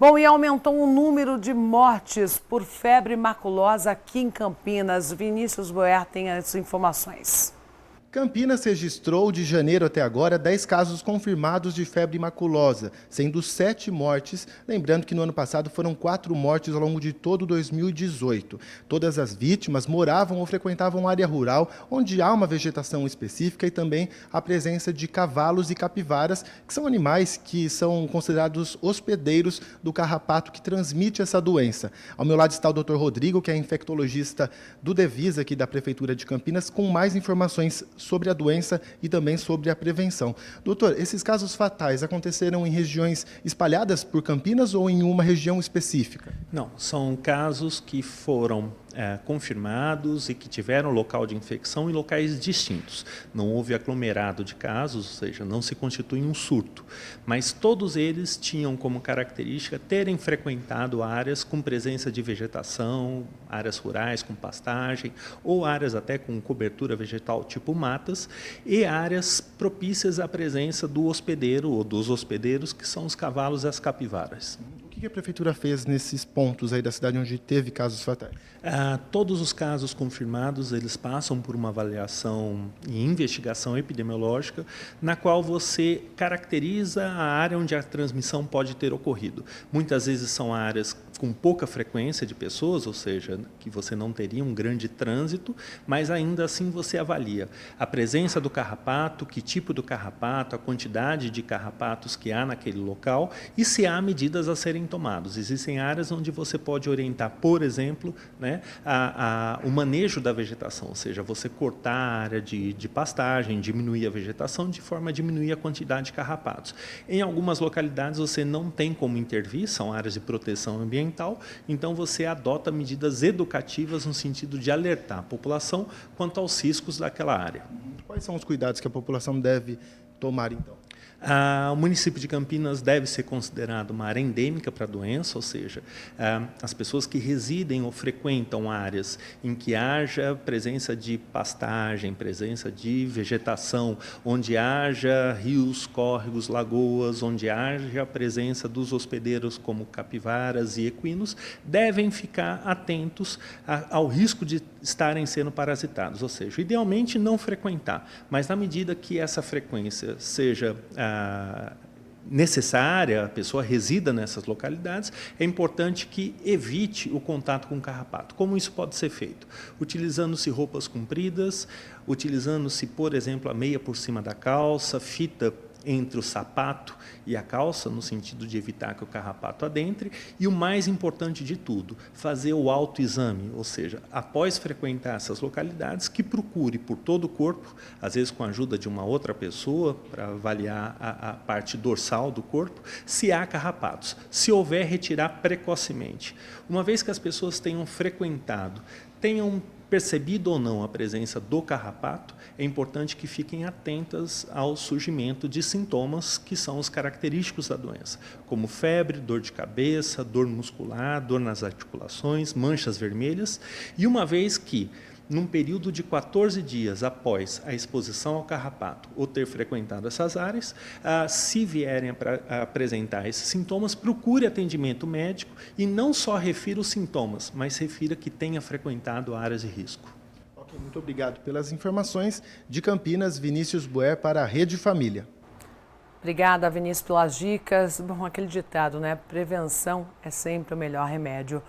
Bom, e aumentou o número de mortes por febre maculosa aqui em Campinas. Vinícius Boer tem as informações. Campinas registrou de janeiro até agora 10 casos confirmados de febre maculosa, sendo 7 mortes, lembrando que no ano passado foram 4 mortes ao longo de todo 2018. Todas as vítimas moravam ou frequentavam área rural, onde há uma vegetação específica e também a presença de cavalos e capivaras, que são animais que são considerados hospedeiros do carrapato que transmite essa doença. Ao meu lado está o Dr. Rodrigo, que é infectologista do Devisa aqui da Prefeitura de Campinas, com mais informações sobre a doença e também sobre a prevenção. Doutor, esses casos fatais aconteceram em regiões espalhadas por Campinas ou em uma região específica? Não, são casos que foram confirmados e que tiveram local de infecção em locais distintos. Não houve aglomerado de casos, ou seja, não se constitui um surto, mas todos eles tinham como característica terem frequentado áreas com presença de vegetação, áreas rurais com pastagem, ou áreas até com cobertura vegetal tipo matas, e áreas propícias à presença do hospedeiro ou dos hospedeiros, que são os cavalos e as capivaras. O que a Prefeitura fez nesses pontos aí da cidade onde teve casos fatais? Todos os casos confirmados, eles passam por uma avaliação e investigação epidemiológica, na qual você caracteriza a área onde a transmissão pode ter ocorrido. Muitas vezes são áreas com pouca frequência de pessoas, ou seja, que você não teria um grande trânsito, mas ainda assim você avalia a presença do carrapato, que tipo do carrapato, a quantidade de carrapatos que há naquele local e se há medidas a serem tomadas. Existem áreas onde você pode orientar, por exemplo, o manejo da vegetação, ou seja, você cortar a área de pastagem, diminuir a vegetação de forma a diminuir a quantidade de carrapatos. Em algumas localidades você não tem como intervir, são áreas de proteção ambiental, então você adota medidas educativas no sentido de alertar a população quanto aos riscos daquela área. Quais são os cuidados que a população deve tomar, então? O município de Campinas deve ser considerado uma área endêmica para a doença, ou seja, as pessoas que residem ou frequentam áreas em que haja presença de pastagem, presença de vegetação, onde haja rios, córregos, lagoas, onde haja a presença dos hospedeiros como capivaras e equinos, devem ficar atentos ao risco de estarem sendo parasitados, ou seja, idealmente não frequentar, mas na medida que essa frequência seja necessária, a pessoa resida nessas localidades, é importante que evite o contato com o carrapato. Como isso pode ser feito? Utilizando-se roupas compridas, utilizando-se, por exemplo, a meia por cima da calça, fita entre o sapato e a calça, no sentido de evitar que o carrapato adentre, e o mais importante de tudo, fazer o autoexame, ou seja, após frequentar essas localidades, que procure por todo o corpo, às vezes com a ajuda de uma outra pessoa, para avaliar a parte dorsal do corpo, se há carrapatos. Se houver, retirar precocemente. Uma vez que as pessoas tenham frequentado, tenham percebido ou não a presença do carrapato, é importante que fiquem atentas ao surgimento de sintomas que são os característicos da doença, como febre, dor de cabeça, dor muscular, dor nas articulações, manchas vermelhas, e uma vez que num período de 14 dias após a exposição ao carrapato ou ter frequentado essas áreas, se vierem a apresentar esses sintomas, procure atendimento médico e não só refira os sintomas, mas refira que tenha frequentado áreas de risco. Ok, muito obrigado pelas informações. De Campinas, Vinícius Boer para a Rede Família. Obrigada, Vinícius, pelas dicas. Bom, aquele ditado, né? Prevenção é sempre o melhor remédio.